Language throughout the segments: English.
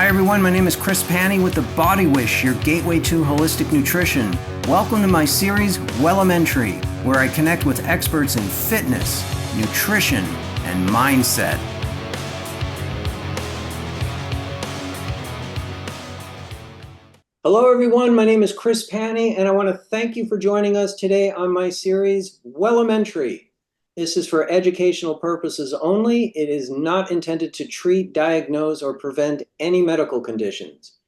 Hi everyone, my name is Chris Panny with The Body Wish, your gateway to holistic nutrition. Welcome to my series, Wellementary, where I connect with experts in fitness, nutrition, and mindset. Hello everyone, my name is Chris Panny, and I want to thank you for joining us today on my series, Wellementary. This is for educational purposes only. It is not intended to treat, diagnose, or prevent any medical conditions.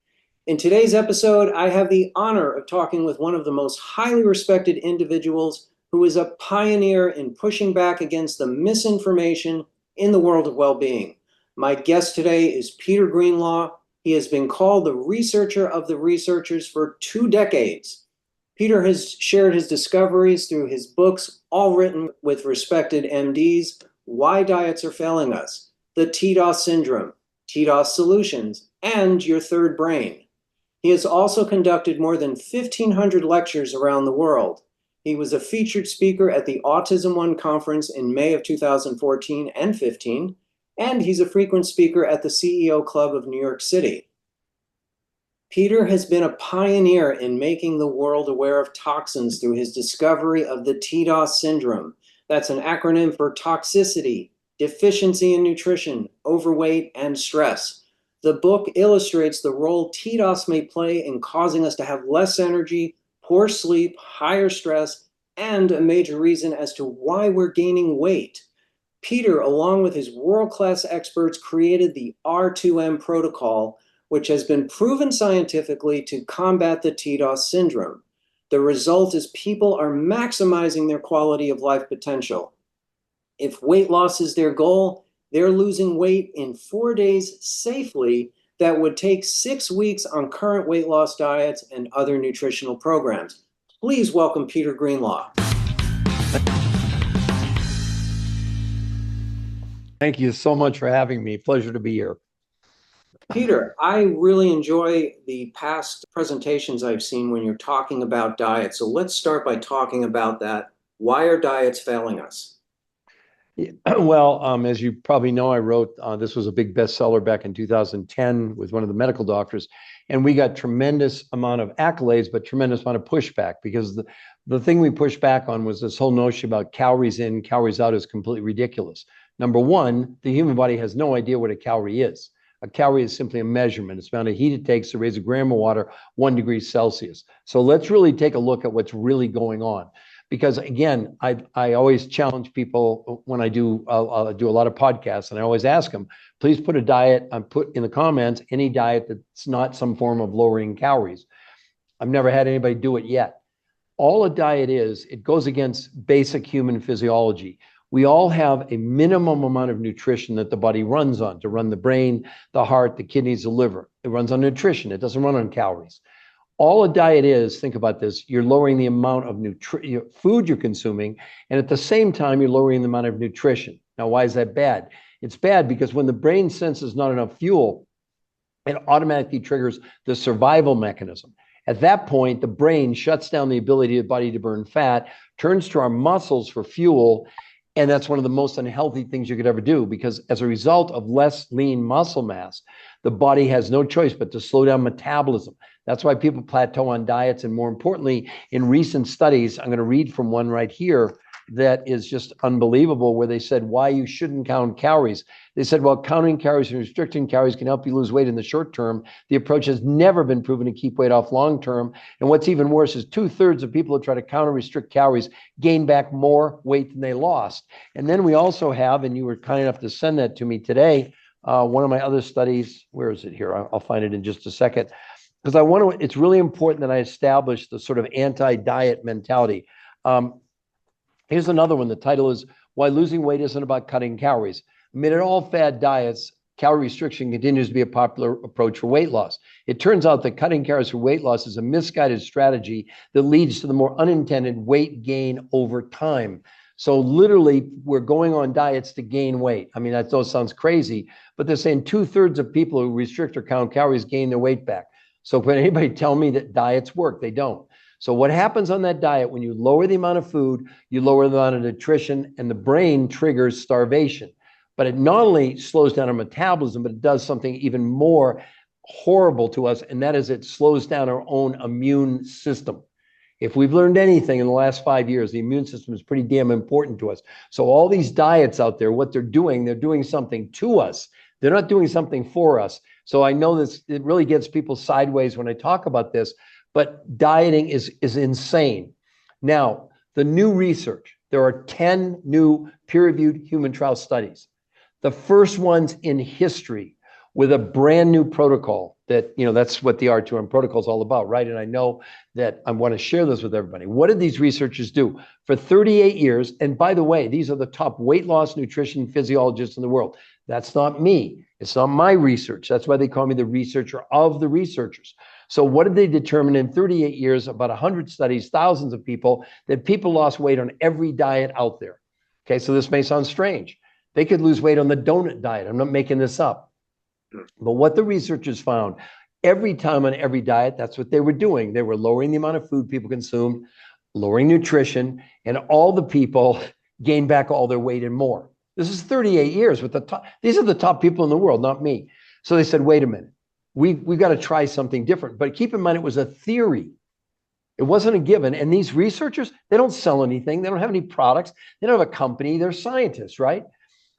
In today's episode, I have the honor of talking with one of the most highly respected individuals who is a pioneer in pushing back against the misinformation in the world of well-being. My guest today is Peter Greenlaw. He has been called the researcher of the researchers for 2 decades. Peter has shared his discoveries through his books, all written with respected MDs, Why Diets Are Failing Us, The TDOS Syndrome, TDOS Solutions, and Your Third Brain. He has also conducted more than 1,500 lectures around the world. He was a featured speaker at the Autism One conference in May of 2014 and 15, and he's a frequent speaker at the CEO Club of New York City. Peter has been a pioneer in making the world aware of toxins through his discovery of the TDOS syndrome. That's an acronym for toxicity, deficiency in nutrition, overweight, and stress. The book illustrates the role TDOS may play in causing us to have less energy, poor sleep, higher stress, and a major reason as to why we're gaining weight. Peter, along with his world-class experts, created the R2M protocol, which has been proven scientifically to combat the TDOS syndrome. The result is people are maximizing their quality of life potential. If weight loss is their goal, they're losing weight in 4 days safely that would take 6 weeks on current weight loss diets and other nutritional programs. Please welcome Peter Greenlaw. Thank you so much for having me. Pleasure to be here. Peter, I really enjoy the past presentations I've seen when you're talking about diet. So let's start by talking about that. Why are diets failing us? Well, as you probably know, I wrote, this was a big bestseller back in 2010 with one of the medical doctors, and we got tremendous amount of accolades, but tremendous amount of pushback, because the thing we pushed back on was this whole notion about calories in, calories out is completely ridiculous. Number one, the human body has no idea what a calorie is. A calorie is simply a measurement. It's the amount of heat it takes to raise a gram of water 1 degree Celsius. So let's really take a look at what's really going on. Because again, I always challenge people when I'll do a lot of podcasts, and I always ask them, please put a diet, put in the comments, any diet that's not some form of lowering calories. I've never had anybody do it yet. All a diet is, it goes against basic human physiology. We all have a minimum amount of nutrition that the body runs on to run the brain, the heart, the kidneys, the liver. It runs on nutrition. It doesn't run on calories. All a diet is, think about this, you're lowering the amount of food you're consuming, and at the same time, you're lowering the amount of nutrition. Now, why is that bad? It's bad because when the brain senses not enough fuel, it automatically triggers the survival mechanism. At that point, the brain shuts down the ability of the body to burn fat, turns to our muscles for fuel. And that's one of the most unhealthy things you could ever do, because as a result of less lean muscle mass, the body has no choice but to slow down metabolism. That's why people plateau on diets. And more importantly, in recent studies, I'm going to read from one right here that is just unbelievable, where they said why you shouldn't count calories. They said, well, counting calories and restricting calories can help you lose weight in the short term. The approach has never been proven to keep weight off long term. And what's even worse is 2/3 of people who try to count or restrict calories gain back more weight than they lost. And then we also have, and you were kind enough to send that to me today, one of my other studies, where is it here? I'll find it in just a second. Because it's really important that I establish the sort of anti-diet mentality. Here's another one. The title is Why Losing Weight Isn't About Cutting Calories. Amid all fad diets, calorie restriction continues to be a popular approach for weight loss. It turns out that cutting calories for weight loss is a misguided strategy that leads to the more unintended weight gain over time. So literally, we're going on diets to gain weight. I mean, that sounds crazy, but they're saying 2/3 of people who restrict or count calories gain their weight back. So can anybody tell me that diets work? They don't. So what happens on that diet, when you lower the amount of food, you lower the amount of nutrition, and the brain triggers starvation. But it not only slows down our metabolism, but it does something even more horrible to us, and that is it slows down our own immune system. If we've learned anything in the last 5 years, the immune system is pretty damn important to us. So all these diets out there, what they're doing something to us. They're not doing something for us. So I know this, it really gets people sideways when I talk about this, but dieting is insane. Now, the new research, there are 10 new peer-reviewed human trial studies. The first ones in history with a brand new protocol that, that's what the R2M protocol is all about, right? And I know that I want to share this with everybody. What did these researchers do? For 38 years, and by the way, these are the top weight loss nutrition physiologists in the world. That's not me. It's not my research. That's why they call me the researcher of the researchers. So what did they determine in 38 years, about 100 studies, thousands of people, that people lost weight on every diet out there? Okay, so this may sound strange. They could lose weight on the donut diet. I'm not making this up. But what the researchers found, every time on every diet, that's what they were doing. They were lowering the amount of food people consumed, lowering nutrition, and all the people gained back all their weight and more. This is 38 years with the top. These are the top people in the world, not me. So they said, wait a minute, we've got to try something different. But keep in mind, it was a theory. It wasn't a given. And these researchers, they don't sell anything. They don't have any products. They don't have a company. They're scientists, right?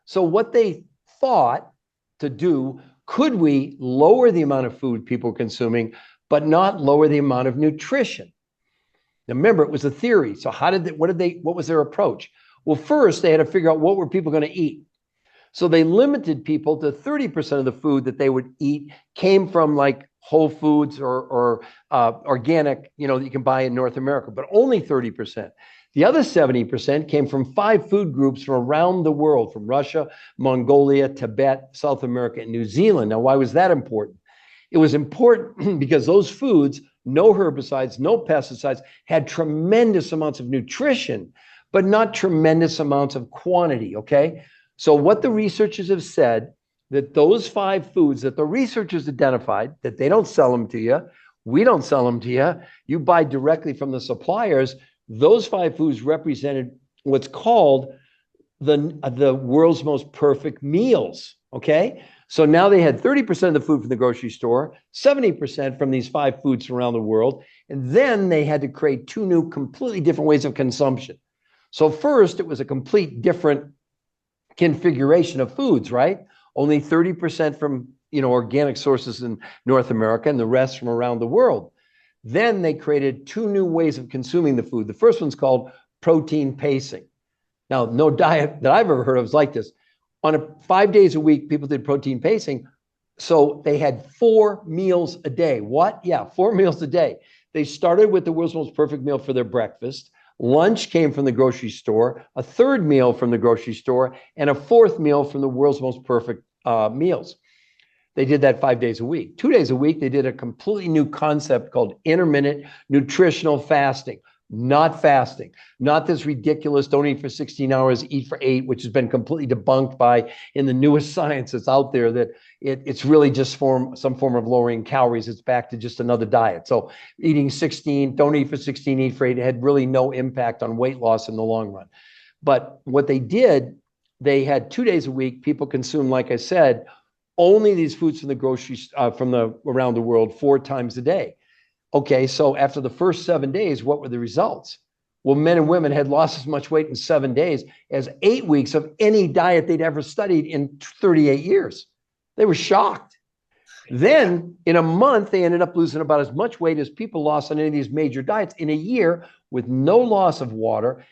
So what they thought to do, could we lower the amount of food people were consuming, but not lower the amount of nutrition? Now, remember, it was a theory. So what was their approach? Well, first, they had to figure out what were people going to eat. So they limited people to 30% of the food that they would eat came from like whole foods or organic, that you can buy in North America, but only 30%. The other 70% came from 5 food groups from around the world, from Russia, Mongolia, Tibet, South America, and New Zealand. Now, why was that important? It was important because those foods, no herbicides, no pesticides, had tremendous amounts of nutrition, but not tremendous amounts of quantity, okay? So what the researchers have said, that those 5 foods that the researchers identified, that they don't sell them to you, we don't sell them to you, you buy directly from the suppliers, those 5 foods represented what's called the world's most perfect meals, okay? So now they had 30% of the food from the grocery store, 70% from these 5 foods from around the world, and then they had to create 2 new completely different ways of consumption. So first, it was a complete different configuration of foods, right? Only 30% from, organic sources in North America and the rest from around the world. Then they created 2 new ways of consuming the food. The first one's called protein pacing. Now, no diet that I've ever heard of is like this. On 5 days a week, people did protein pacing. So they had 4 meals a day. What? Yeah, 4 meals a day. They started with the world's most perfect meal for their breakfast. Lunch came from the grocery store, a 3rd meal from the grocery store, and a 4th meal from the world's most perfect meals. They did that 5 days a week. 2 days a week, they did a completely new concept called intermittent nutritional fasting. Not fasting, not this ridiculous, don't eat for 16 hours, eat for 8, which has been completely debunked by in the newest science that's out there, that it's really just some form of lowering calories. It's back to just another diet. So eating 16, don't eat for 16, eat for 8, it had really no impact on weight loss in the long run. But what they did, they had 2 days a week, people consume, like I said, only these foods from the groceries, around the world 4 times a day. Okay, so after the first 7 days, what were the results? Well, men and women had lost as much weight in 7 days as 8 weeks of any diet they'd ever studied in 38 years. They were shocked. Then in a month, they ended up losing about as much weight as people lost on any of these major diets in a year with no loss of water.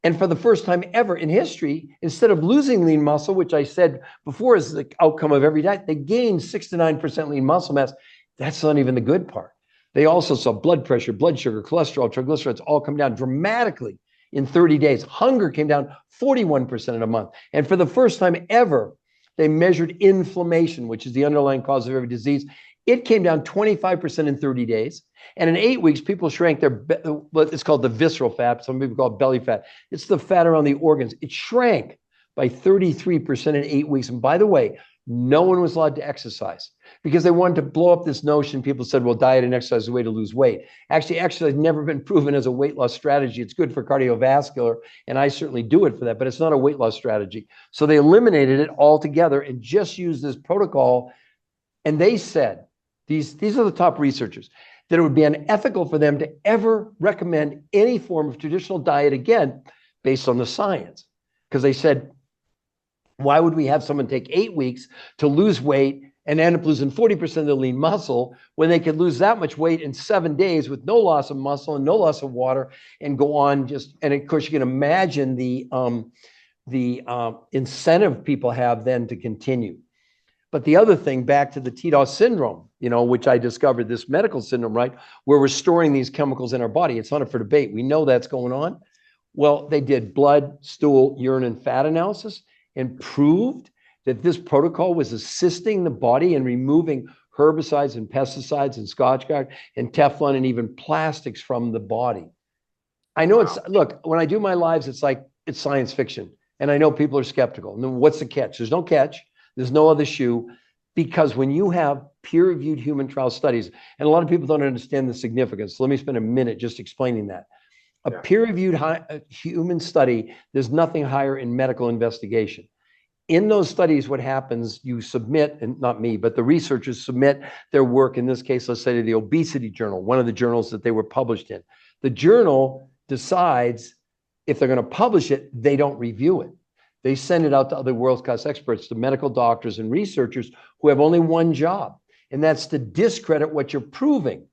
And for the first time ever in history, instead of losing lean muscle, which I said before is the outcome of every diet, they gained 6 to 9% lean muscle mass. That's not even the good part. They also saw blood pressure, blood sugar, cholesterol, triglycerides all come down dramatically in 30 days. Hunger came down 41% in a month. And for the first time ever, they measured inflammation, which is the underlying cause of every disease. It came down 25% in 30 days. And in 8 weeks, people shrank it's called the visceral fat. Some people call it belly fat. It's the fat around the organs. It shrank by 33% in 8 weeks. And by the way, no one was allowed to exercise because they wanted to blow up this notion. People said, well, diet and exercise is a way to lose weight. Actually, exercise has never been proven as a weight loss strategy. It's good for cardiovascular, and I certainly do it for that, but it's not a weight loss strategy. So they eliminated it altogether and just used this protocol. And they said These are the top researchers, that it would be unethical for them to ever recommend any form of traditional diet again based on the science. Because they said, why would we have someone take 8 weeks to lose weight and end up losing 40% of their lean muscle when they could lose that much weight in 7 days with no loss of muscle and no loss of water and go on just, and of course you can imagine the incentive people have then to continue. But the other thing, back to the TDOS syndrome, which I discovered, this medical syndrome, right, where we're storing these chemicals in our body. It's not up for debate. We know that's going on. Well, they did blood, stool, urine, and fat analysis and proved that this protocol was assisting the body in removing herbicides and pesticides and Scotchgard and Teflon and even plastics from the body. I know look, when I do my lives, it's like, it's science fiction. And I know people are skeptical. And then what's the catch? There's no catch. There's no other shoe, because when you have peer-reviewed human trial studies, and a lot of people don't understand the significance. So let me spend a minute just explaining that. A peer-reviewed human study, there's nothing higher in medical investigation. In those studies, what happens, you submit, and not me, but the researchers submit their work, in this case, let's say to the Obesity Journal, one of the journals that they were published in. The journal decides if they're going to publish it, they don't review it. They send it out to other world-class experts, to medical doctors and researchers who have only one job, and that's to discredit what you're proving.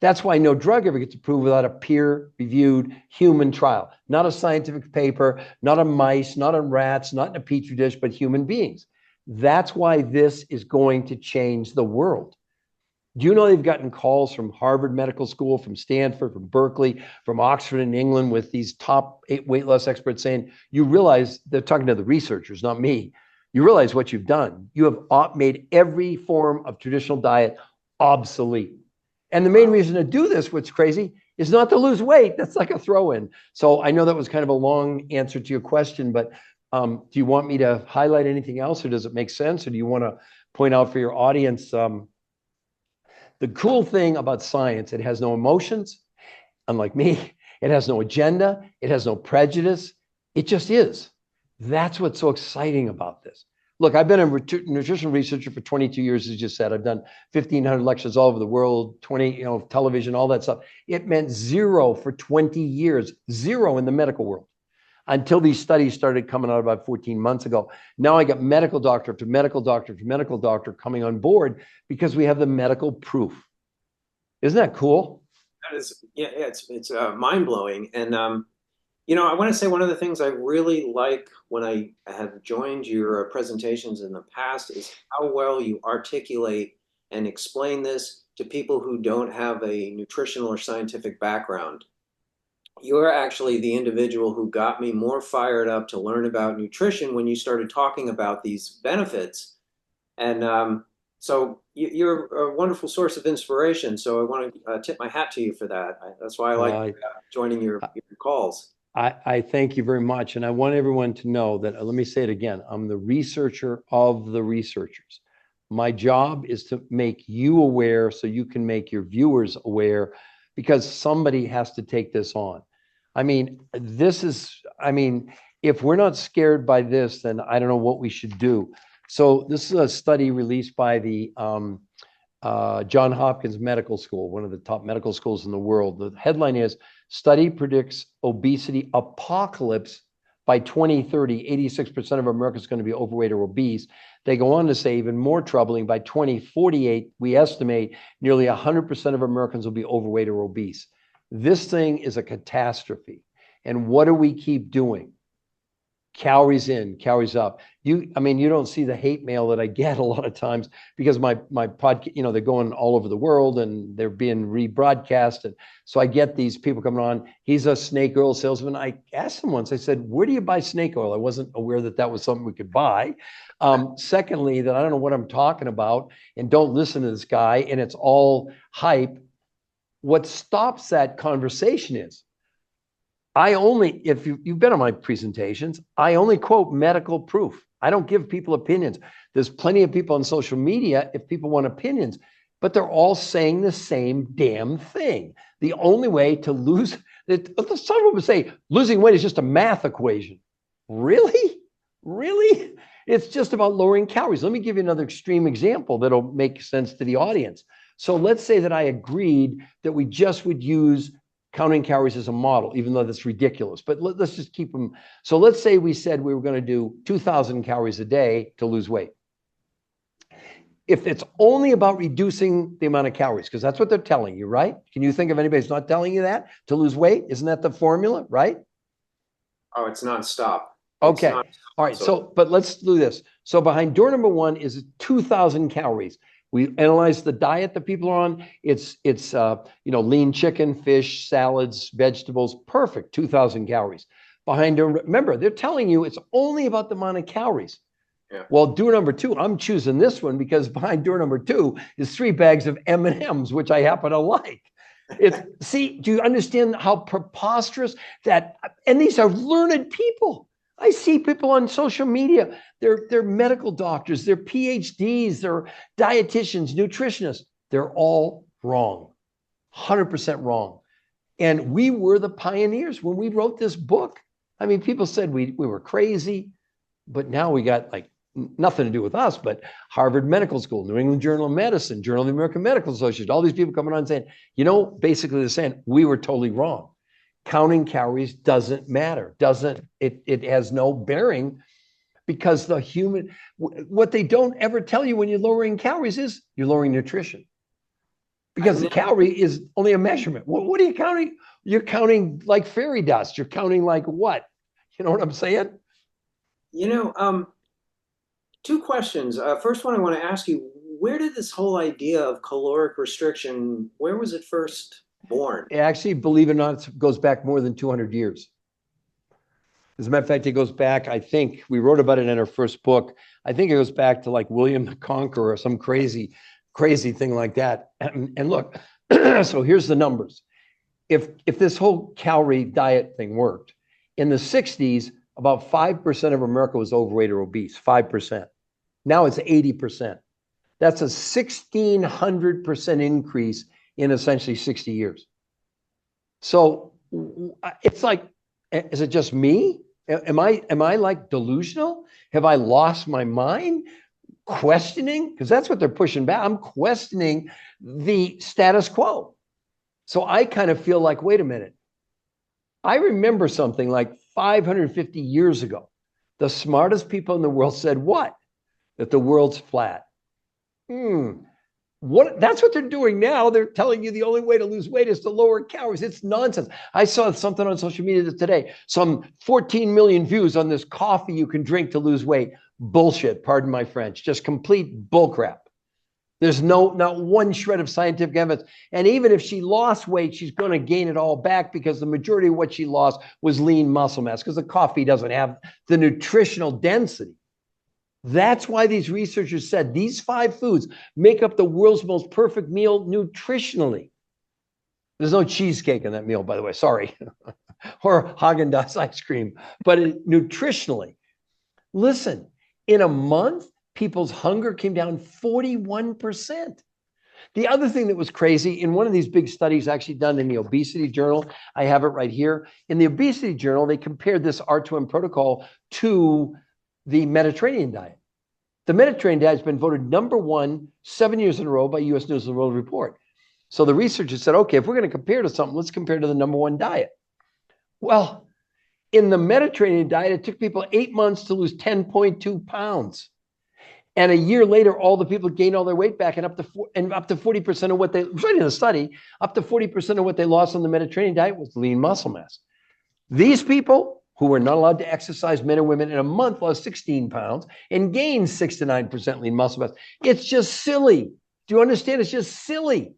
That's why no drug ever gets approved without a peer-reviewed human trial, not a scientific paper, not on mice, not on rats, not in a petri dish, but human beings. That's why this is going to change the world. Do you know they've gotten calls from Harvard Medical School, from Stanford, from Berkeley, from Oxford in England, with these top 8 weight loss experts saying, you realize, they're talking to the researchers, not me, you realize what you've done. You have made every form of traditional diet obsolete. And the main reason to do this, what's crazy, is not to lose weight. That's like a throw-in. So I know that was kind of a long answer to your question, but do you want me to highlight anything else, or does it make sense? Or do you want to point out for your audience, the cool thing about science, it has no emotions, unlike me. It has no agenda. It has no prejudice. It just is. That's what's so exciting about this. Look, I've been a nutrition researcher for 22 years, as you just said. I've done 1,500 lectures all over the world, 20, television, all that stuff. It meant zero for 20 years, zero in the medical world, until these studies started coming out about 14 months ago. Now I got medical doctor after medical doctor after medical doctor coming on board because we have the medical proof. Isn't that cool? That is, yeah, it's mind-blowing. And I want to say one of the things I really like when I have joined your presentations in the past is how well you articulate and explain this to people who don't have a nutritional or scientific background. You're actually the individual who got me more fired up to learn about nutrition when you started talking about these benefits. And so you're a wonderful source of inspiration. So I want to tip my hat to you for that. That's why I like joining your calls. I thank you very much. And I want everyone to know that, let me say it again, I'm the researcher of the researchers. My job is to make you aware so you can make your viewers aware, because somebody has to take this on. I mean, if we're not scared by this, then I don't know what we should do. So this is a study released by the Johns Hopkins Medical School, one of the top medical schools in the world. The headline is, study predicts obesity apocalypse by 2030. 86% of Americans are going to be overweight or obese. They go on to say, even more troubling, by 2048, we estimate nearly 100% of Americans will be overweight or obese. This thing is a catastrophe. And what do we keep doing? Calories in, calories up. You don't see the hate mail that I get a lot of times, because my podcast, they're going all over the world and they're being rebroadcast. And so I get these people coming on. He's a snake oil salesman. I asked him once, I said, where do you buy snake oil? I wasn't aware that that was something we could buy. Secondly, that I don't know what I'm talking about, and don't listen to this guy, and it's all hype. What stops that conversation is, if you've been on my presentations, I only quote medical proof. I don't give people opinions. There's plenty of people on social media if people want opinions, but they're all saying the same damn thing. The only way to lose, some people say losing weight is just a math equation. Really? Really? It's just about lowering calories. Let me give you another extreme example that'll make sense to the audience. So let's say that I agreed that we just would use counting calories as a model, even though that's ridiculous, but let's just keep them. So let's say we said we were going to do 2,000 calories a day to lose weight. If it's only about reducing the amount of calories, because that's what they're telling you, right? Can you think of anybody who's not telling you that to lose weight? Isn't that the formula, right? Oh, it's nonstop. Okay. All right. So, but let's do this. So behind door number one is 2,000 calories. We analyze the diet that people are on. It's lean chicken, fish, salads, vegetables. Perfect. 2,000 calories. Behind door, remember, they're telling you it's only about the amount of calories. Yeah. Well, door number two, I'm choosing this one because behind door number two is 3 bags of M&Ms, which I happen to like. See, do you understand how preposterous that? And these are learned people. I see people on social media. They're medical doctors, they're PhDs, they're dietitians, nutritionists. They're all wrong, 100% wrong. And we were the pioneers when we wrote this book. I mean, people said we were crazy, but now we got like nothing to do with us, but Harvard Medical School, New England Journal of Medicine, Journal of the American Medical Association, all these people coming on saying, basically they're saying we were totally wrong. Counting calories doesn't matter. It has no bearing because what they don't ever tell you when you're lowering calories is you're lowering nutrition. Because the calorie is only a measurement. What are you counting? You're counting like fairy dust. You're counting like what? You know what I'm saying? 2 questions. First one, I want to ask you, where did this whole idea of caloric restriction, where was it first born? Actually, believe it or not, it goes back more than 200 years. As a matter of fact, it goes back, I think, we wrote about it in our first book. I think it goes back to like William the Conqueror or some crazy thing like that. And look, so here's the numbers. If this whole calorie diet thing worked, in the 60s, about 5% of America was overweight or obese, 5%. Now it's 80%. That's a 1,600% increase in essentially 60 years. So it's like, is it just me? Am I like delusional? Have I lost my mind? Questioning? Because that's what they're pushing back. I'm questioning the status quo. So I kind of feel like, wait a minute. I remember something like 550 years ago. The smartest people in the world said what? That the world's flat. That's what they're doing now. They're telling you the only way to lose weight is to lower calories. It's nonsense. I saw something on social media today. Some 14 million views on this coffee you can drink to lose weight. Bullshit, pardon my French. Just complete bullcrap. There's not one shred of scientific evidence. And even if she lost weight, she's going to gain it all back because the majority of what she lost was lean muscle mass because the coffee doesn't have the nutritional density. That's why these researchers said these 5 foods make up the world's most perfect meal nutritionally. There's no cheesecake in that meal, by the way, sorry, or Haagen-Dazs ice cream, but nutritionally. Listen, in a month, people's hunger came down 41%. The other thing that was crazy, in one of these big studies actually done in the obesity journal, I have it right here. In the obesity journal, they compared this R2M protocol to the Mediterranean diet. The Mediterranean diet has been voted #1 7 years in a row by U.S. News and World Report. So the researchers said, okay, if we're going to compare to something, let's compare to the #1 diet. Well, in the Mediterranean diet, it took people 8 months to lose 10.2 pounds. And a year later, all the people gained all their weight back and up to 40% of what they, right in the study, up to 40% of what they lost on the Mediterranean diet was lean muscle mass. These people who were not allowed to exercise, men and women, in a month lost 16 pounds and gained 6 to 9% lean muscle mass. It's just silly. Do you understand? It's just silly.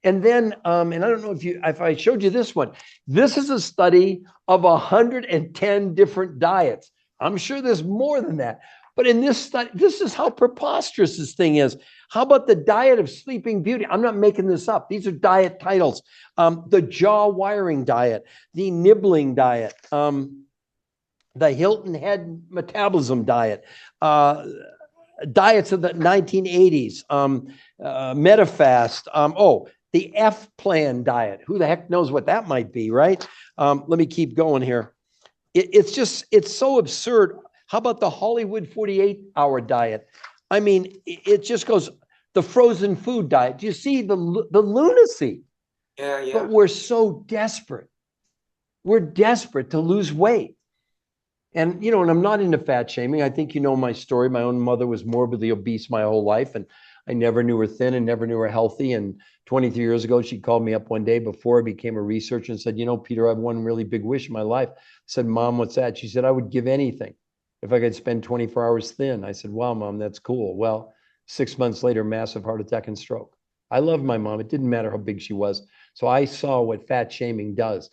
And then, and I don't know if I showed you this one. This is a study of 110 different diets. I'm sure there's more than that. But in this study, this is how preposterous this thing is. How about the diet of Sleeping Beauty? I'm not making this up. These are diet titles. The jaw wiring diet, the nibbling diet, the Hilton Head metabolism diet, diets of the 1980s, MetaFast. The F plan diet. Who the heck knows what that might be, right? Let me keep going here. It's so absurd. How about the Hollywood 48-hour diet? I mean, it just goes, the frozen food diet. Do you see the lunacy? Yeah, yeah. But we're so desperate. We're desperate to lose weight. And, you know, and I'm not into fat shaming. I think you know my story. My own mother was morbidly obese my whole life, and I never knew her thin and never knew her healthy. And 23 years ago, she called me up one day before I became a researcher and said, you know, Peter, I have one really big wish in my life. I said, Mom, what's that? She said, I would give anything if I could spend 24 hours thin. I said, wow, Mom, that's cool. Well, 6 months later, massive heart attack and stroke. I loved my mom. It didn't matter how big she was. So I saw what fat shaming does.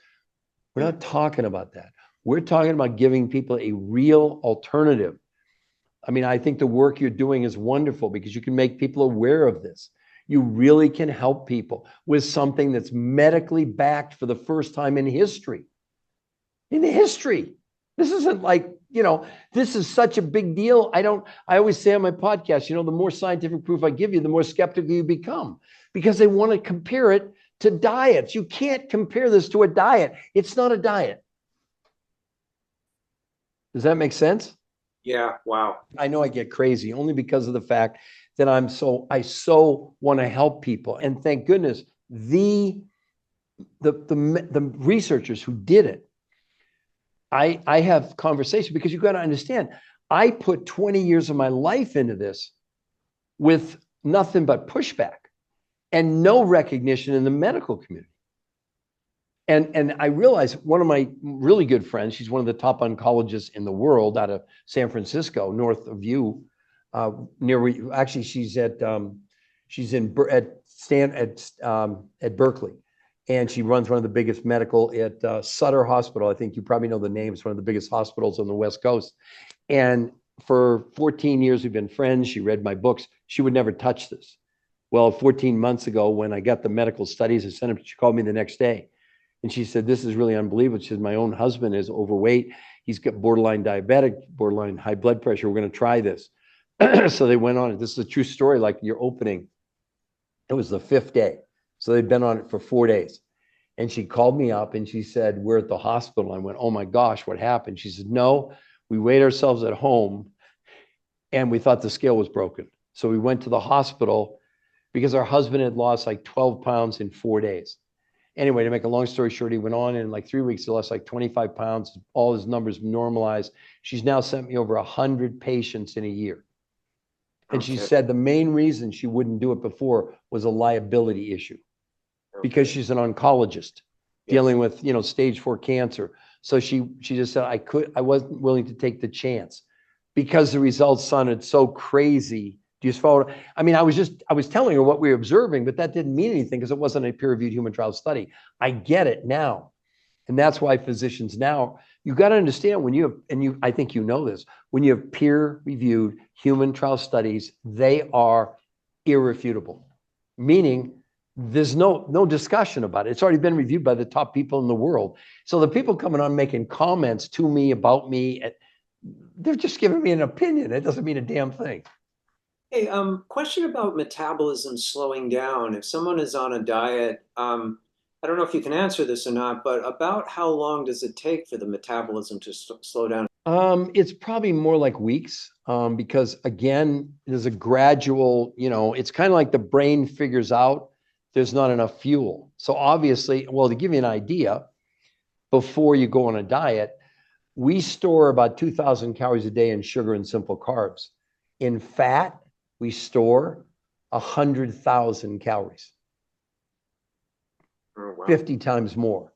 We're not talking about that. We're talking about giving people a real alternative. I mean, I think the work you're doing is wonderful because you can make people aware of this. You really can help people with something that's medically backed for the first time in history. In history. This isn't like, you know, this is such a big deal. I always say on my podcast, you know, the more scientific proof I give you, the more skeptical you become because they want to compare it to diets. You can't compare this to a diet. It's not a diet. Does that make sense? Yeah, wow. I know I get crazy only because of the fact that I so want to help people. And thank goodness the researchers who did it, I have conversation because you got to understand, I put 20 years of my life into this with nothing but pushback and no recognition in the medical community. And I realized one of my really good friends, she's one of the top oncologists in the world out of San Francisco, north of you, near where you, actually she's at Berkeley, and she runs one of the biggest medical at Sutter Hospital. I think you probably know the name. It's one of the biggest hospitals on the West Coast. And for 14 years, we've been friends. She read my books. She would never touch this. Well, 14 months ago, when I got the medical studies, I sent them, she called me the next day. And she said, this is really unbelievable. She said, my own husband is overweight. He's got borderline diabetic, borderline high blood pressure. We're going to try this. So they went on it. This is a true story, like your opening. It was the 5th day. So they'd been on it for 4 days. And she called me up and she said, we're at the hospital. I went, oh my gosh, what happened? She said, no, we weighed ourselves at home and we thought the scale was broken. So we went to the hospital because our husband had lost like 12 pounds in 4 days. Anyway, to make a long story short, he went on and in like 3 weeks, he lost like 25 pounds. All his numbers normalized. She's now sent me over 100 patients in a year. And she said the main reason she wouldn't do it before was a liability issue because she's an oncologist dealing with, you know, stage 4 cancer. So she just said, I wasn't willing to take the chance because the results sounded so crazy. Do you follow? I mean, I was telling her what we were observing, but that didn't mean anything because it wasn't a peer-reviewed human trial study. I get it now. And that's why physicians now, you got to understand when you have, I think you know this, when you have peer-reviewed human trial studies, they are irrefutable, meaning there's no discussion about it. It's already been reviewed by the top people in the world. So the people coming on making comments to me about me, they're just giving me an opinion. It doesn't mean a damn thing. Hey, question about metabolism slowing down. If someone is on a diet, I don't know if you can answer this or not, but about how long does it take for the metabolism to slow down? It's probably more like weeks, because again, there's a gradual, you know, it's kind of like the brain figures out there's not enough fuel. So obviously, well, to give you an idea, before you go on a diet, we store about 2,000 calories a day in sugar and simple carbs. In fat, we store 100,000 calories. Oh, wow. 50 times more.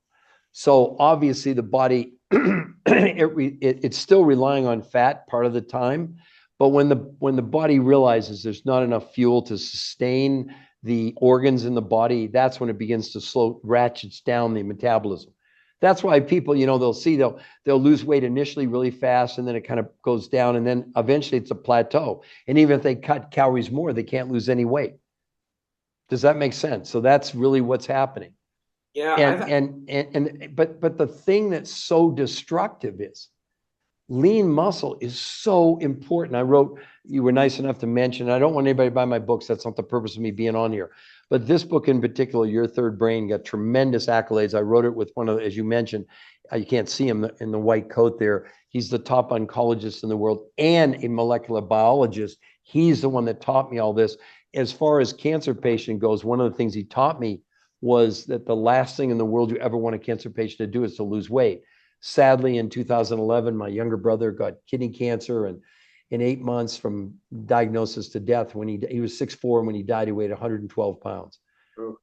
So obviously the body, it's still relying on fat part of the time, but when the body realizes there's not enough fuel to sustain the organs in the body, that's when it begins to ratchets down the metabolism. That's why people, you know, they'll lose weight initially really fast, and then it kind of goes down, and then eventually it's a plateau. And even if they cut calories more, they can't lose any weight. Does that make sense? So that's really what's happening. Yeah. But the thing that's so destructive is lean muscle is so important. You were nice enough to mention, I don't want anybody to buy my books. That's not the purpose of me being on here. But this book in particular, Your Third Brain, got tremendous accolades. I wrote it with one of, as you mentioned, you can't see him in the white coat there. He's the top oncologist in the world and a molecular biologist. He's the one that taught me all this. as far as cancer patient goes, one of the things he taught me was that the last thing in the world you ever want a cancer patient to do is to lose weight. Sadly, in 2011, my younger brother got kidney cancer, and in 8 months from diagnosis to death, when he was 6'4", and when he died, he weighed 112 pounds.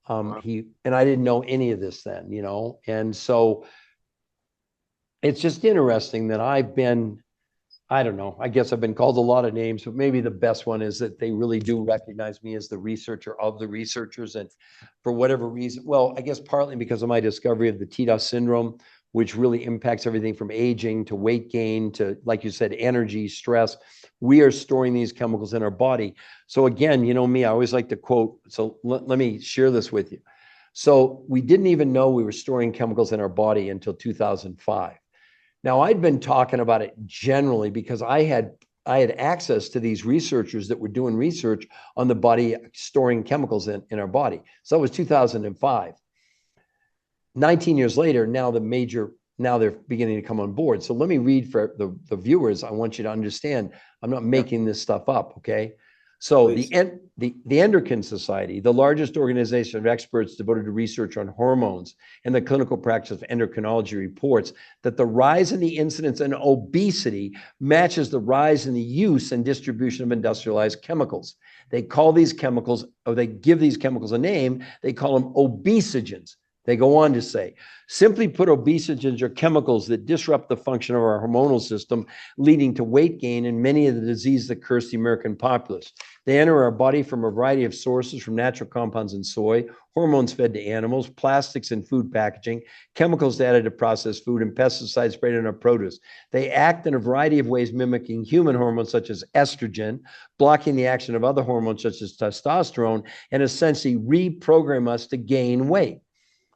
Wow. And I didn't know any of this then, you know? And so it's just interesting that I've been, I don't know, I guess I've been called a lot of names, but maybe the best one is that they really do recognize me as the researcher of the researchers. And for whatever reason, well, I guess partly because of my discovery of the TDOS syndrome, which really impacts everything from aging to weight gain to, like you said, energy, stress. We are storing these chemicals in our body. So again, you know me, I always like to quote, so let me share this with you. So we didn't even know we were storing chemicals in our body until 2005. Now, I'd been talking about it generally because I had access to these researchers that were doing research on the body storing chemicals in our body. So it was 2005. 19 years later, now they're beginning to come on board. So let me read for the viewers. I want you to understand, I'm not making this stuff up, okay? So the Endocrine Society, the largest organization of experts devoted to research on hormones and the clinical practice of endocrinology, reports that the rise in the incidence in obesity matches the rise in the use and distribution of industrialized chemicals. They call these chemicals, or they give these chemicals a name, they call them obesogens. They go on to say, simply put, obesogens are chemicals that disrupt the function of our hormonal system, leading to weight gain and many of the diseases that curse the American populace. They enter our body from a variety of sources, from natural compounds in soy, hormones fed to animals, plastics in food packaging, chemicals added to processed food, and pesticides sprayed on our produce. They act in a variety of ways, mimicking human hormones such as estrogen, blocking the action of other hormones such as testosterone, and essentially reprogram us to gain weight.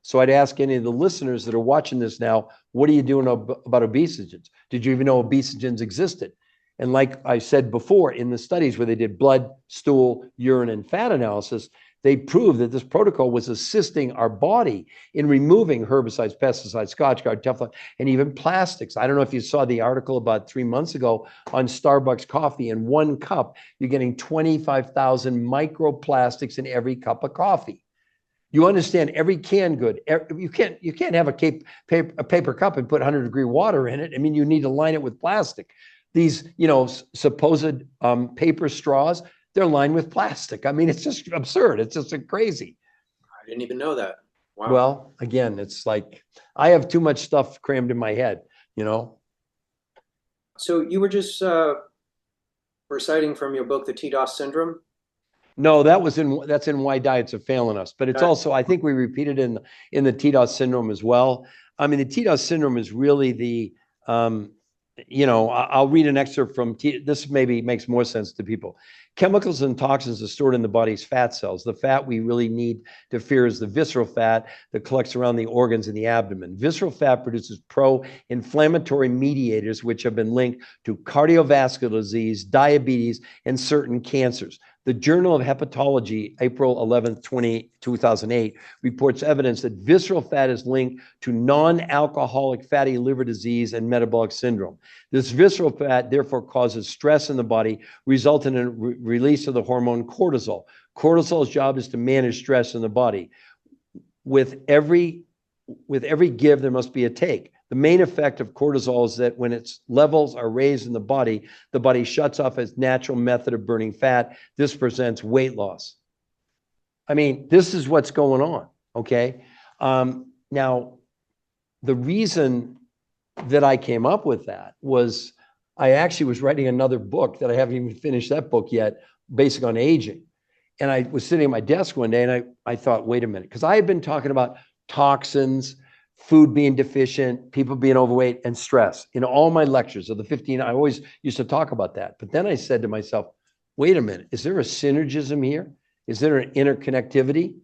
So I'd ask any of the listeners that are watching this now, what are you doing about obesogens? Did you even know obesogens existed? And like I said before, in the studies where they did blood, stool, urine, and fat analysis, they proved that this protocol was assisting our body in removing herbicides, pesticides, Scotch Guard, Teflon, and even plastics. I don't know if you saw the article about 3 months ago on Starbucks coffee. In 1 cup, you're getting 25,000 microplastics in every cup of coffee. You understand, every canned good, you can't have a paper cup and put 100-degree water in it. I mean, you need to line it with plastic. These, supposed paper straws, they're lined with plastic. I mean, it's just absurd. It's just crazy. I didn't even know that. Wow. Well, again, it's like I have too much stuff crammed in my head, So you were just reciting from your book, The TDOS Syndrome? No, that's in Why Diets Are Failing Us. But it's also, I think we repeated in the TDOS syndrome as well. I mean, the TDOS syndrome is really the, I'll read an excerpt from, this maybe makes more sense to people. Chemicals and toxins are stored in the body's fat cells. The fat we really need to fear is the visceral fat that collects around the organs in the abdomen. Visceral fat produces pro-inflammatory mediators, which have been linked to cardiovascular disease, diabetes, and certain cancers. The Journal of Hepatology, April 11th, 2008, reports evidence that visceral fat is linked to non-alcoholic fatty liver disease and metabolic syndrome. This visceral fat therefore causes stress in the body, resulting in a release of the hormone cortisol. Cortisol's job is to manage stress in the body. With every give, there must be a take. The main effect of cortisol is that when its levels are raised in the body shuts off its natural method of burning fat. This presents weight loss. I mean, this is what's going on, okay? Now, the reason that I came up with that was I actually was writing another book that I haven't even finished that book yet, based on aging. And I was sitting at my desk one day and I thought, wait a minute, because I had been talking about toxins, food being deficient, people being overweight, and stress. In all my lectures of the 15, I always used to talk about that. But then I said to myself, wait a minute, is there a synergism here? Is there an interconnectivity?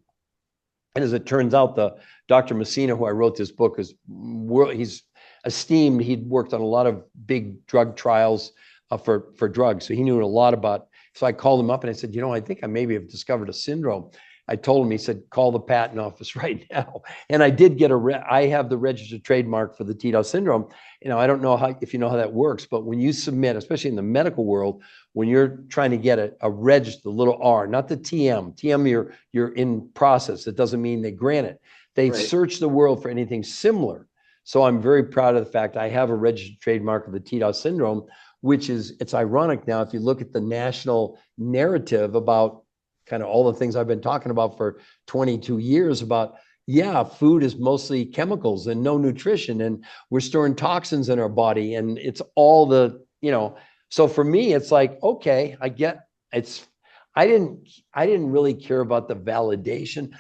And as it turns out, the Dr. Messina, who I wrote this book, he's esteemed. He'd worked on a lot of big drug trials for drugs. So he knew a lot about, so I called him up and I said, I think I maybe have discovered a syndrome. I told him, he said, call the patent office right now. And I did get I have the registered trademark for the TDOS syndrome. I don't know if you know how that works, but when you submit, especially in the medical world, when you're trying to get a register, the little R, not the TM, you're in process. It doesn't mean they grant it. They search the world for anything similar. So I'm very proud of the fact I have a registered trademark of the TDOS syndrome, which it's ironic now if you look at the national narrative about kind of all the things I've been talking about for 22 years about, yeah, food is mostly chemicals and no nutrition, and we're storing toxins in our body, and it's all so for me, it's like, okay, I get I didn't really care about the validation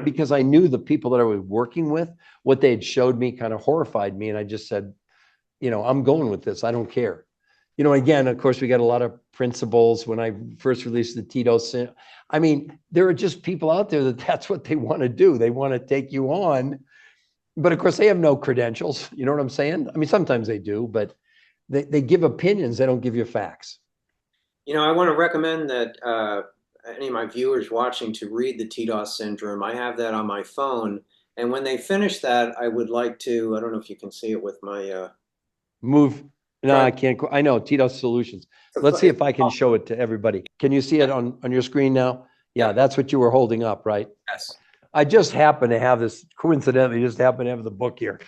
because I knew the people that I was working with, what they had showed me kind of horrified me. And I just said, I'm going with this. I don't care. Again, of course, we got a lot of principles when I first released the TDOS. I mean, there are just people out there that's what they want to do. They want to take you on, but of course they have no credentials. You know what I'm saying? I mean, sometimes they do, but they give opinions. They don't give you facts. I want to recommend that any of my viewers watching to read the TDOS syndrome. I have that on my phone. And when they finish that, I would like to, I don't know if you can see it with my... Move. No, I can't. I know, TDOS Solutions. Let's see if I can show it to everybody. Can you see it on your screen now? Yeah, that's what you were holding up, right? Yes. I just happen to have this, coincidentally, just happen to have the book here,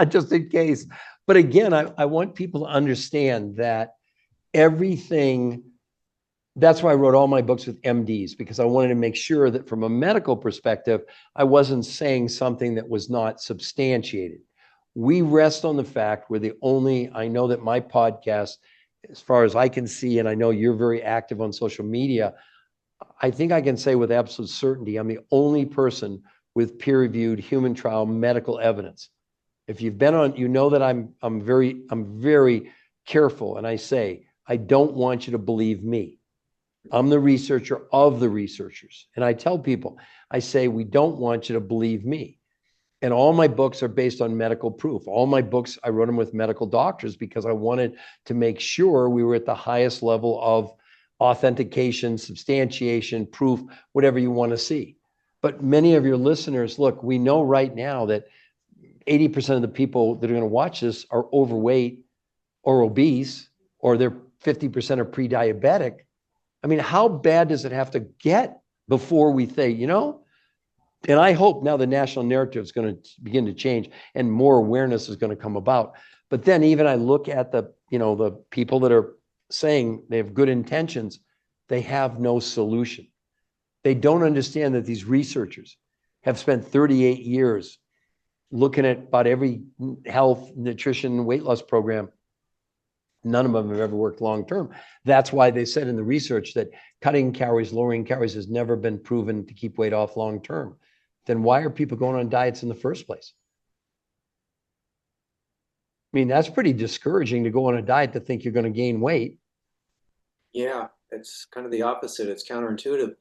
just in case. But again, I want people to understand that everything, that's why I wrote all my books with MDs, because I wanted to make sure that from a medical perspective, I wasn't saying something that was not substantiated. We rest on the fact we're the only, I know that my podcast, as far as I can see, and I know you're very active on social media, I think I can say with absolute certainty, I'm the only person with peer-reviewed human trial medical evidence. If you've been on, you know that I'm very careful, and I say, I don't want you to believe me. I'm the researcher of the researchers. And I tell people, I say, we don't want you to believe me. And all my books are based on medical proof. All my books, I wrote them with medical doctors because I wanted to make sure we were at the highest level of authentication, substantiation, proof, whatever you want to see. But many of your listeners, look, we know right now that 80% of the people that are going to watch this are overweight or obese, or they're 50% are pre-diabetic. I mean, how bad does it have to get before we say, and I hope now the national narrative is going to begin to change and more awareness is going to come about. But then even I look at the people that are saying they have good intentions, they have no solution. They don't understand that these researchers have spent 38 years looking at about every health, nutrition, weight loss program. None of them have ever worked long-term. That's why they said in the research that cutting calories, lowering calories has never been proven to keep weight off long-term. Then why are people going on diets in the first place? I mean, that's pretty discouraging to go on a diet to think you're going to gain weight. Yeah, it's kind of the opposite. It's counterintuitive.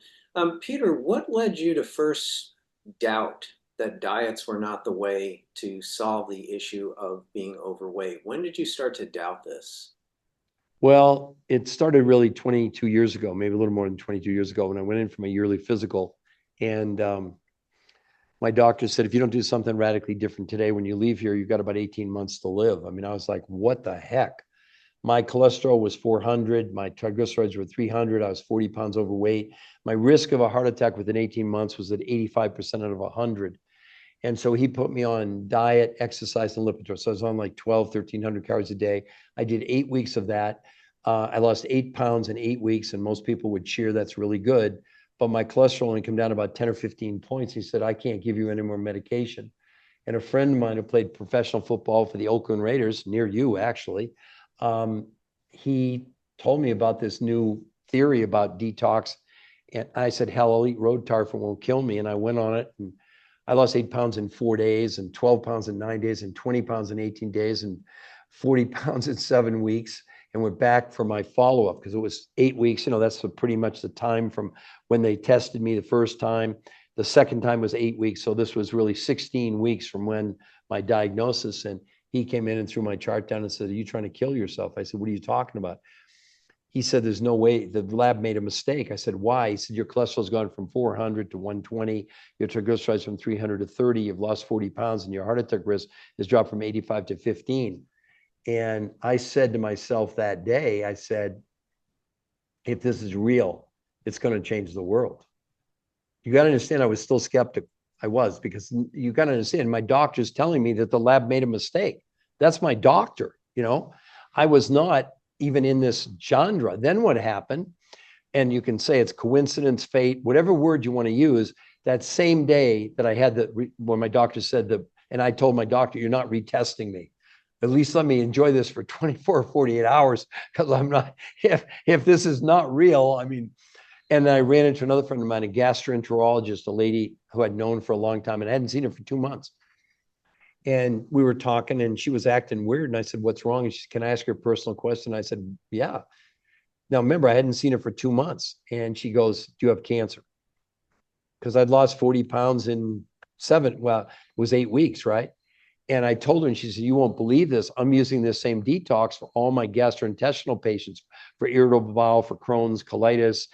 Peter, what led you to first doubt that diets were not the way to solve the issue of being overweight? When did you start to doubt this? Well, it started really 22 years ago, maybe a little more than 22 years ago, when I went in for my yearly physical. And my doctor said, if you don't do something radically different today, when you leave here, you've got about 18 months to live. I mean, I was like, what the heck? My cholesterol was 400. My triglycerides were 300. I was 40 pounds overweight. My risk of a heart attack within 18 months was at 85% out of 100. And so he put me on diet, exercise, and lipitor. So I was on like 1,300 calories a day. I did 8 weeks of that. I lost 8 pounds in 8 weeks, and most people would cheer. That's really good. But my cholesterol only came down about 10 or 15 points. He said, I can't give you any more medication. And a friend of mine who played professional football for the Oakland Raiders, near you actually, he told me about this new theory about detox. And I said, hell, I'll eat road tar if it won't kill me. And I went on it. And I lost 8 pounds in 4 days, and 12 pounds in 9 days, and 20 pounds in 18 days, and 40 pounds in 7 weeks, and went back for my follow-up because it was 8 weeks. That's pretty much the time from when they tested me the first time. The second time was 8 weeks. So this was really 16 weeks from when my diagnosis. And he came in and threw my chart down and said, are you trying to kill yourself? I said, what are you talking about? He said, there's no way, the lab made a mistake. I said, why? He said, your cholesterol's gone from 400 to 120, your triglycerides from 300 to 30, you've lost 40 pounds, and your heart attack risk has dropped from 85 to 15. And I said to myself that day, I said, if this is real, it's going to change the world. You got to understand, I was still skeptical. I was, because you got to understand, my doctor's telling me that the lab made a mistake. That's my doctor, you know. I was not even in this genre. Then what happened, and you can say it's coincidence, fate, whatever word you want to use, that same day that I had when my doctor said and I told my doctor, you're not retesting me. At least let me enjoy this for 24 or 48 hours, because I'm not, if this is not real, I mean. And I ran into another friend of mine, a gastroenterologist, a lady who I'd known for a long time, and I hadn't seen her for 2 months. And we were talking, and she was acting weird. And I said, what's wrong? And she said, can I ask her a personal question? I said, yeah. Now, remember, I hadn't seen her for 2 months. And she goes, do you have cancer? Because I'd lost 40 pounds in it was 8 weeks, right? And I told her, and she said, you won't believe this. I'm using this same detox for all my gastrointestinal patients, for irritable bowel, for Crohn's, colitis,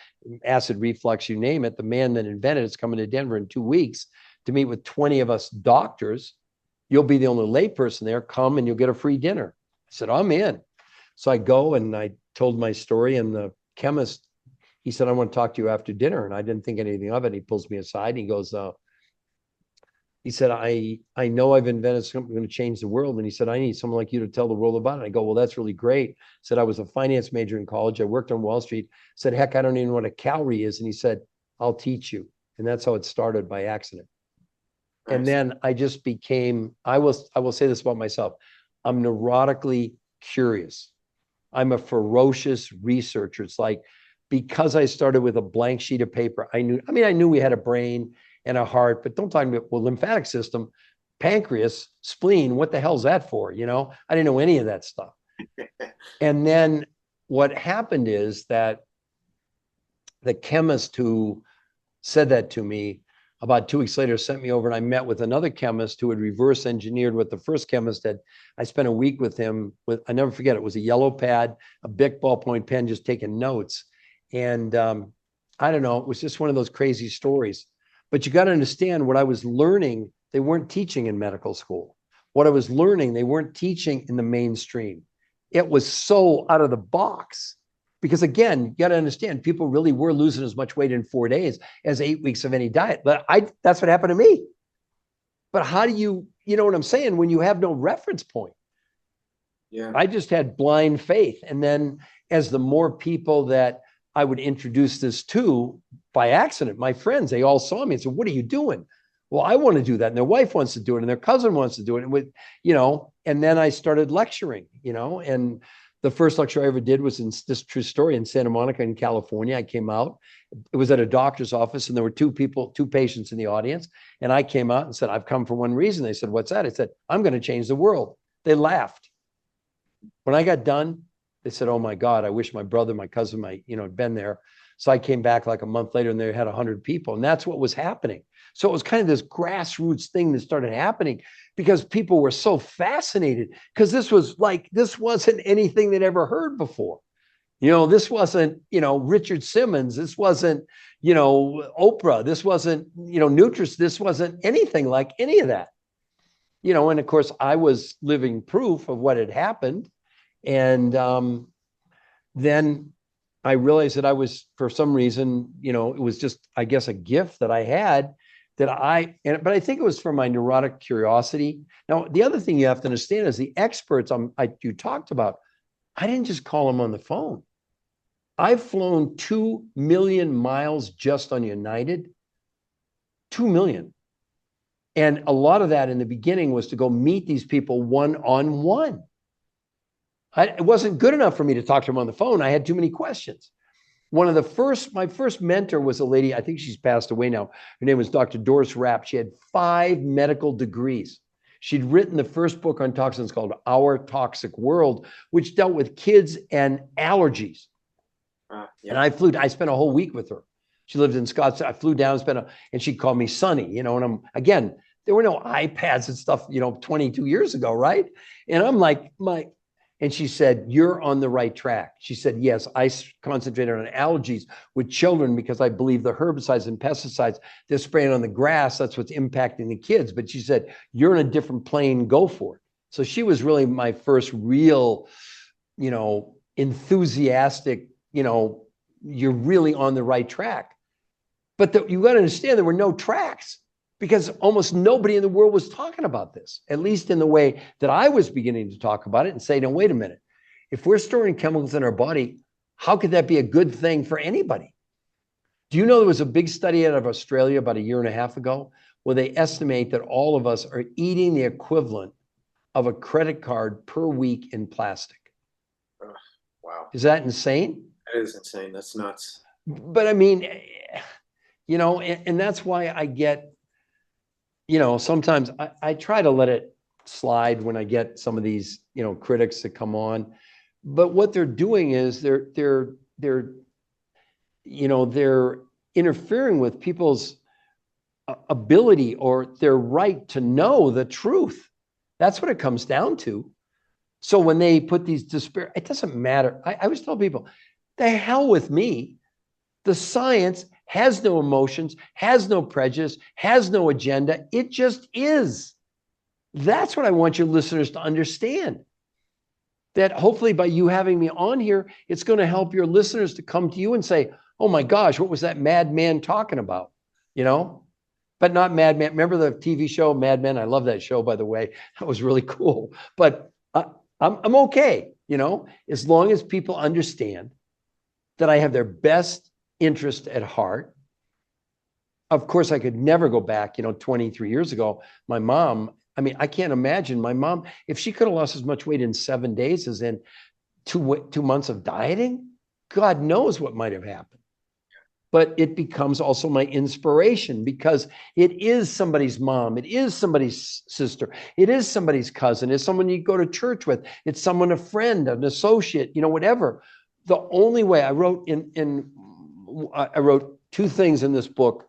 acid reflux, you name it. The man that invented it's coming to Denver in 2 weeks to meet with 20 of us doctors. You'll be the only layperson there. Come and you'll get a free dinner. I said, I'm in. So I go and I told my story, and the chemist, he said, I want to talk to you after dinner. And I didn't think anything of it. He pulls me aside. And he goes, he said, I know I've invented something going to change the world. And he said, I need someone like you to tell the world about it. I go, well, that's really great. I said, I was a finance major in college. I worked on Wall Street. I said, heck, I don't even know what a calorie is. And he said, I'll teach you. And that's how it started, by accident. And then I just became, I will say this about myself. I'm neurotically curious. I'm a ferocious researcher. It's like, because I started with a blank sheet of paper, I knew we had a brain and a heart, but don't talk about, well, lymphatic system, pancreas, spleen, what the hell's that for? You know, I didn't know any of that stuff. And then what happened is that the chemist who said that to me, about 2 weeks later, sent me over, and I met with another chemist who had reverse engineered what the first chemist had. I spent a week with him I never forget, it was a yellow pad, a Bic ballpoint pen, just taking notes. And I don't know, it was just one of those crazy stories. But you got to understand, what I was learning, they weren't teaching in medical school. What I was learning, they weren't teaching in the mainstream. It was so out of the box. Because again, you got to understand, people really were losing as much weight in 4 days as 8 weeks of any diet. But that's what happened to me. But how do you know what I'm saying, when you have no reference point? Yeah. I just had blind faith. And then as the more people that I would introduce this to by accident, my friends, they all saw me and said, what are you doing? Well, I want to do that. And their wife wants to do it. And their cousin wants to do it. And with, and then I started lecturing, and the first lecture I ever did was in this true story in Santa Monica in California. I came out, it was at a doctor's office, and there were two patients in the audience. And I came out and said, I've come for one reason. They said, what's that? I said, I'm going to change the world. They laughed. When I got done, they said, oh my God, I wish my brother, my cousin, had been there. So I came back like a month later, and they had 100 people. And that's what was happening. So it was kind of this grassroots thing that started happening because people were so fascinated, because this wasn't anything they'd ever heard before. This wasn't, Richard Simmons. This wasn't, Oprah. This wasn't, Nutris. This wasn't anything like any of that. And of course, I was living proof of what had happened. And then I realized that I was, for some reason, it was just, I guess, a gift that I had. But I think it was from my neurotic curiosity. Now, the other thing you have to understand is the experts you talked about, I didn't just call them on the phone. I've flown 2 million miles just on United, 2 million. And a lot of that in the beginning was to go meet these people one-on-one. It wasn't good enough for me to talk to them on the phone. I had too many questions. My first mentor was a lady, I think she's passed away now. Her name was Dr. Doris Rapp. She had 5 medical degrees. She'd written the first book on toxins called Our Toxic World, which dealt with kids and allergies. Yeah. And I spent a whole week with her. She lived in Scottsdale. I flew down, and she called me Sonny, and there were no iPads and stuff, 22 years ago, right? And I'm like, And she said, you're on the right track. She said, yes, I concentrated on allergies with children because I believe the herbicides and pesticides they're spraying on the grass, that's what's impacting the kids. But she said, you're in a different plane, go for it. So she was really my first real, enthusiastic, you're really on the right track. But you got to understand there were no tracks because almost nobody in the world was talking about this, at least in the way that I was beginning to talk about it and say, no, wait a minute. If we're storing chemicals in our body, how could that be a good thing for anybody? Do you know there was a big study out of Australia about 1.5 years ago where they estimate that all of us are eating the equivalent of a credit card per week in plastic? Wow. Is that insane? That is insane. That's nuts. But I mean, and that's why I get, sometimes I try to let it slide when I get some of these, critics that come on. But what they're doing is they're interfering with people's ability or their right to know the truth. That's what it comes down to. So when they put these it doesn't matter. I always tell people, the hell with me. The science has no emotions, has no prejudice, has no agenda. It just is. That's what I want your listeners to understand. That hopefully by you having me on here, it's going to help your listeners to come to you and say, oh my gosh, what was that madman talking about? But not Mad Men. Remember the TV show Mad Men? I love that show, by the way. That was really cool. But I'm okay, as long as people understand that I have their best interest at heart. Of course, I could never go back, 23 years ago. My mom, I can't imagine my mom, if she could have lost as much weight in 7 days as in 2 months of dieting, God knows what might have happened. But it becomes also my inspiration because it is somebody's mom. It is somebody's sister. It is somebody's cousin. It's someone you go to church with. It's someone, a friend, an associate, whatever. The only way I wrote I wrote 2 things in this book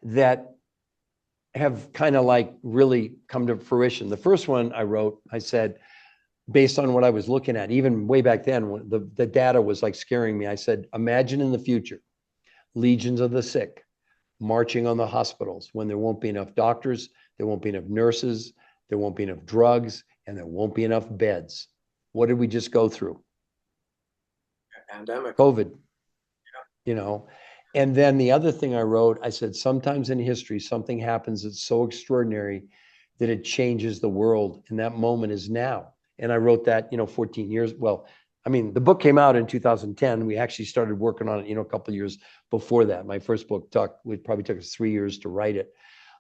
that have kind of like really come to fruition. The first one I said, based on what I was looking at, even way back then, when the data was like scaring me, I said, imagine in the future, legions of the sick marching on the hospitals when there won't be enough doctors, there won't be enough nurses, there won't be enough drugs, and there won't be enough beds. What did we just go through? Pandemic. COVID, And then the other thing I wrote, I said, sometimes in history, something happens that's so extraordinary that it changes the world. And that moment is now. And I wrote that, 14 years. Well, the book came out in 2010. We actually started working on it, a couple of years before that. My first book probably took us 3 years to write it.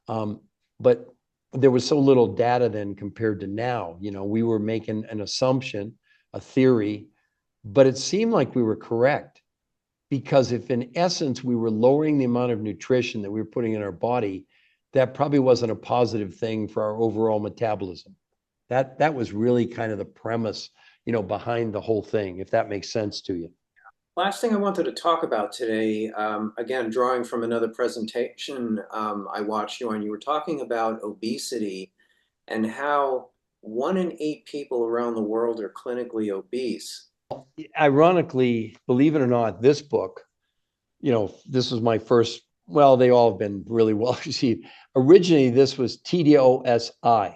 But there was so little data then compared to now. We were making an assumption, a theory, but it seemed like we were correct. Because if in essence we were lowering the amount of nutrition that we were putting in our body, that probably wasn't a positive thing for our overall metabolism. That was really kind of the premise, behind the whole thing, if that makes sense to you. Last thing I wanted to talk about today, again, drawing from another presentation I watched you on, you were talking about obesity and how 1 in 8 people around the world are clinically obese. Ironically, believe it or not, this book, this was my first, well, they all have been really well received. Originally, this was TDOSI.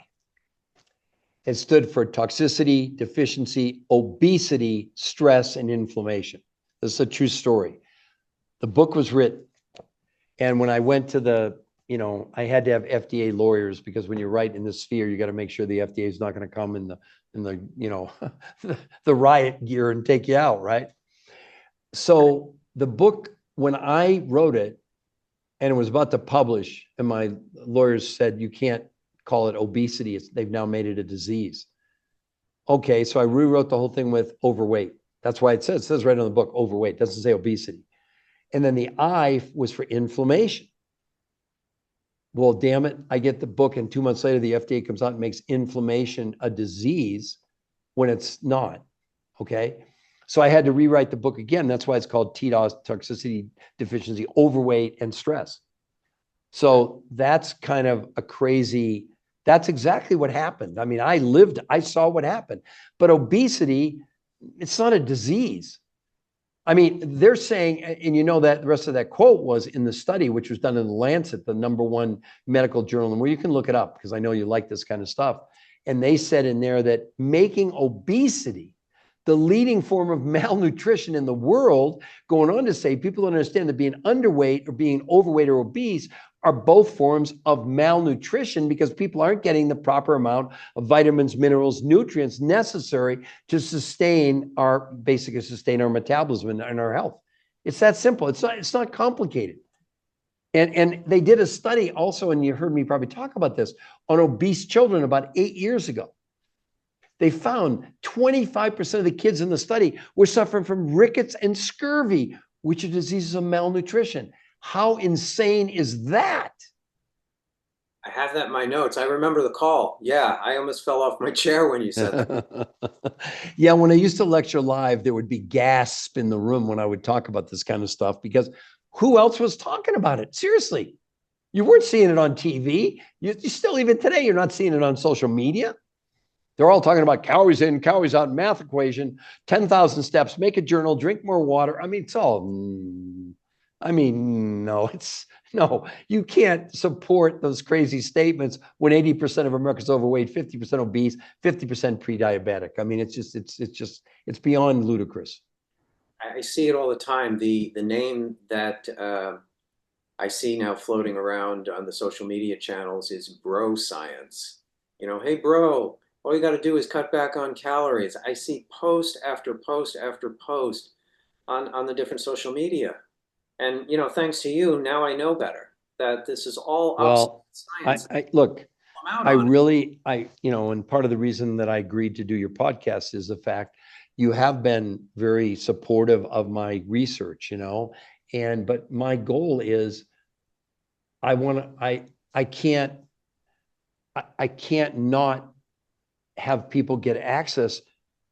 It stood for toxicity, deficiency, obesity, stress, and inflammation. This is a true story. The book was written. And when I went to I had to have FDA lawyers because when you write in this sphere, you got to make sure the FDA is not going to come in the the riot gear and take you out, right? So the book, when I wrote it and it was about to publish, and my lawyers said, you can't call it obesity. They've now made it a disease. Okay, so I rewrote the whole thing with overweight. That's why it says right on the book, overweight. It doesn't say obesity. And then the I was for inflammation. Well, damn it, I get the book and 2 months later, the FDA comes out and makes inflammation a disease when it's not, okay? So I had to rewrite the book again. That's why it's called TDOS, toxicity, deficiency, overweight, and stress. So that's kind of a crazy That's exactly what happened. I mean, I saw what happened. But obesity, it's not a disease. I mean, they're saying, and you know that the rest of that quote was in the study, which was done in the Lancet, the #1 medical journal, and where you can look it up because I know you like this kind of stuff. And they said in there that making obesity the leading form of malnutrition in the world, going on to say people don't understand that being underweight or being overweight or obese are both forms of malnutrition because people aren't getting the proper amount of vitamins, minerals, nutrients necessary to sustain our metabolism and our health. It's that simple. It's not complicated. And they did a study also, and you heard me probably talk about this, on obese children about 8 years ago. They found 25% of the kids in the study were suffering from rickets and scurvy, which are diseases of malnutrition. How insane is that? I have that in my notes. I remember the call. Yeah, I almost fell off my chair when you said that. Yeah, when I used to lecture live, there would be gasp in the room when I would talk about this kind of stuff because who else was talking about it? Seriously. You weren't seeing it on TV. You still, even today, you're not seeing it on social media. They're all talking about calories in, calories out, math equation, 10,000 steps, make a journal, drink more water. I mean, it's all, no, you can't support those crazy statements when 80% of Americans overweight, 50% obese, 50% pre-diabetic. I mean, it's beyond ludicrous. I see it all the time. The name that I see now floating around on the social media channels is bro science. You know, hey bro, all you got to do is cut back on calories. I see post after post after post on the different social media. And, you know, thanks to you, now I know better that this is all obsolete science. Look, I'm out on it. and part of the reason that I agreed to do your podcast is the fact you have been very supportive of my research, but my goal is I can't not have people get access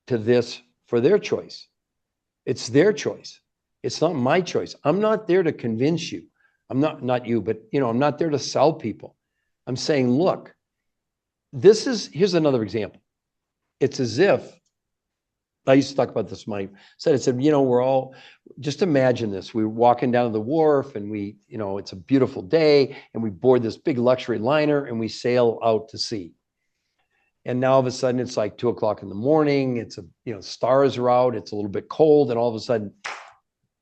to this for their choice. It's their choice. It's not my choice. I'm not there to convince you. I'm not you, but I'm not there to sell people. I'm saying, look, here's another example. It's as if I used to talk about this. I said, we're all, just imagine this. We're walking down to the wharf and it's a beautiful day and we board this big luxury liner and we sail out to sea. And now all of a sudden it's like 2:00 in the morning. It's stars are out. It's a little bit cold. And all of a sudden,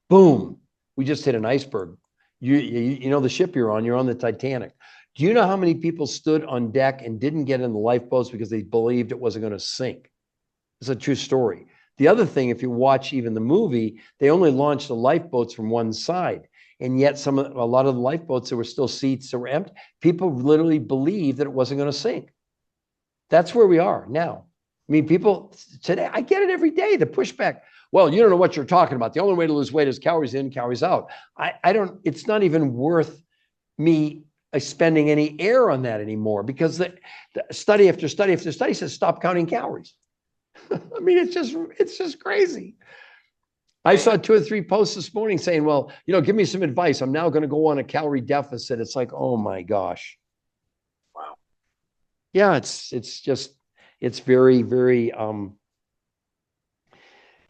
boom, we just hit an iceberg. You know the ship you're on the Titanic. Do you know how many people stood on deck and didn't get in the lifeboats because they believed it wasn't going to sink? It's a true story. The other thing, if you watch even the movie, they only launched the lifeboats from one side. And yet a lot of the lifeboats, there were still seats that were empty. People literally believed that it wasn't going to sink. That's where we are now. I mean, people today, I get it every day, the pushback. Well, you don't know what you're talking about. The only way to lose weight is calories in, calories out. It's not even worth me spending any air on that anymore because the study after study after study says stop counting calories. I mean, it's just crazy. I saw 2 or 3 posts this morning saying, well, give me some advice. I'm now going to go on a calorie deficit. It's like, oh my gosh. Wow. Yeah, it's very, very,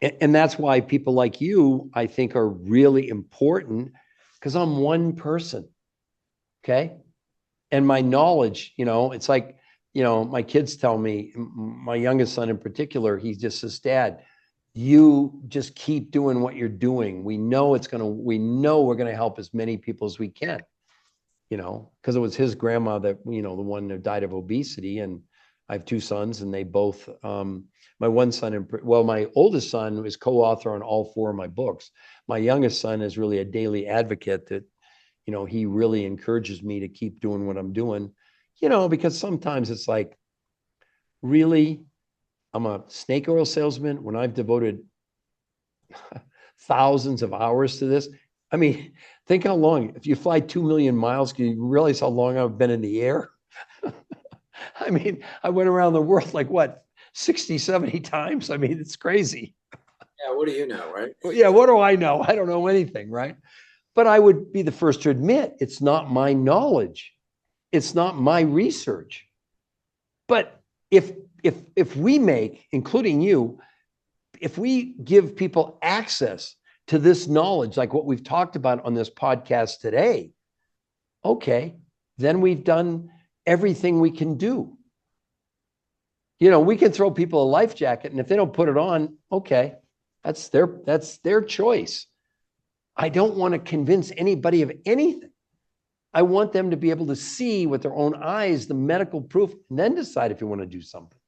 and that's why people like you, I think, are really important because I'm one person. Okay. And my knowledge, it's like, my kids tell me, my youngest son in particular, he just says, Dad, you just keep doing what you're doing. We know we're going to help as many people as we can, because it was his grandma that, the one that died of obesity. And I have 2 sons and they both, my oldest son is co-author on all 4 of my books. My youngest son is really a daily advocate that, he really encourages me to keep doing what I'm doing, because sometimes it's like, really, I'm a snake oil salesman when I've devoted thousands of hours to this. I mean, think how long, if you fly 2 million miles, can you realize how long I've been in the air? I mean, I went around the world like what, 60, 70 times? I mean, it's crazy. Yeah, what do you know, right? Yeah, what do I know? I don't know anything, right? But I would be the first to admit it's not my knowledge. It's not my research. But if we make, including you, if we give people access to this knowledge, like what we've talked about on this podcast today, okay, then we've done everything we can do. You know, we can throw people a life jacket, and if they don't put it on, okay, that's their choice. I don't want to convince anybody of anything. I want them to be able to see with their own eyes the medical proof and then decide if you want to do something.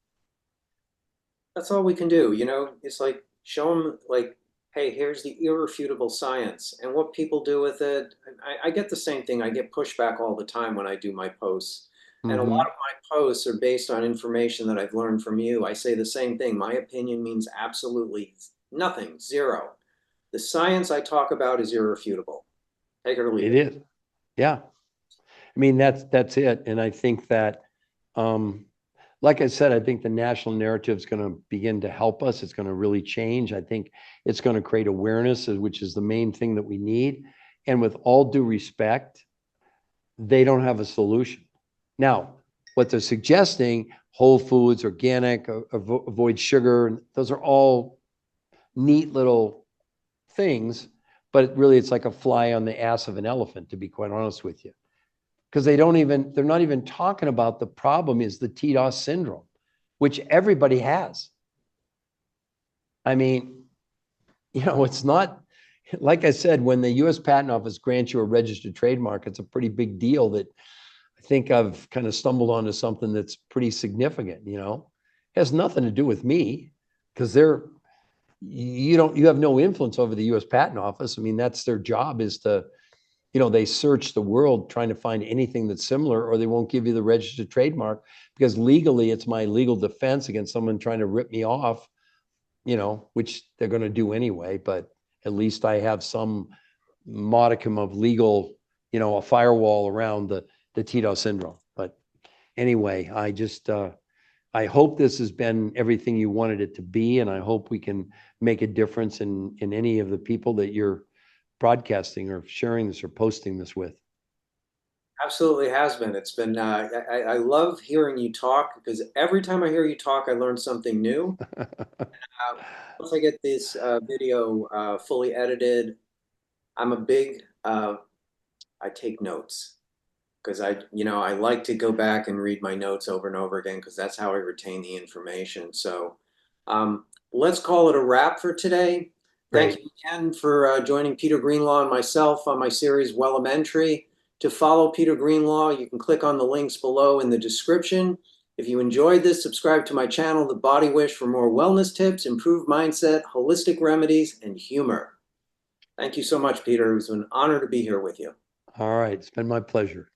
That's all we can do. You know, it's like show them like, hey, here's the irrefutable science, and what people do with it. I get the same thing. I get pushback all the time when I do my posts. And a lot of my posts are based on information that I've learned from you. I say the same thing. My opinion means absolutely nothing, zero. The science I talk about is irrefutable. Take it or leave it. It is. Yeah. I mean, that's it. And I think that, like I said, I think the national narrative is going to begin to help us. It's going to really change. I think it's going to create awareness, which is the main thing that we need. And with all due respect, they don't have a solution. Now, what they're suggesting, whole foods, organic, avoid sugar, those are all neat little things, but really it's like a fly on the ass of an elephant, to be quite honest with you. Because they're not even talking about the problem is the TDOS syndrome, which everybody has. I mean, you know, it's not, like I said, when the US Patent Office grants you a registered trademark, it's a pretty big deal that I think I've kind of stumbled onto something that's pretty significant, you know. It has nothing to do with me because you have no influence over the US Patent Office. I mean, that's their job is to, you know, they search the world trying to find anything that's similar, or they won't give you the registered trademark because legally it's my legal defense against someone trying to rip me off, you know, which they're going to do anyway. But at least I have some modicum of legal, you know, a firewall around the TDOS syndrome. But anyway, I hope this has been everything you wanted it to be, and I hope we can make a difference in any of the people that you're broadcasting or sharing this or posting this with. Absolutely has been. It's been, I love hearing you talk because every time I hear you talk, I learn something new. Once I get this video fully edited, I'm a big, I take notes because I like to go back and read my notes over and over again because that's how I retain the information. So let's call it a wrap for today. Thank you again for joining Peter Greenlaw and myself on my series Wellementary. To follow Peter Greenlaw, you can click on the links below in the description. If you enjoyed this, subscribe to my channel, The Body Wish, for more wellness tips, improved mindset, holistic remedies, and humor. Thank you so much, Peter. It was an honor to be here with you. All right. It's been my pleasure.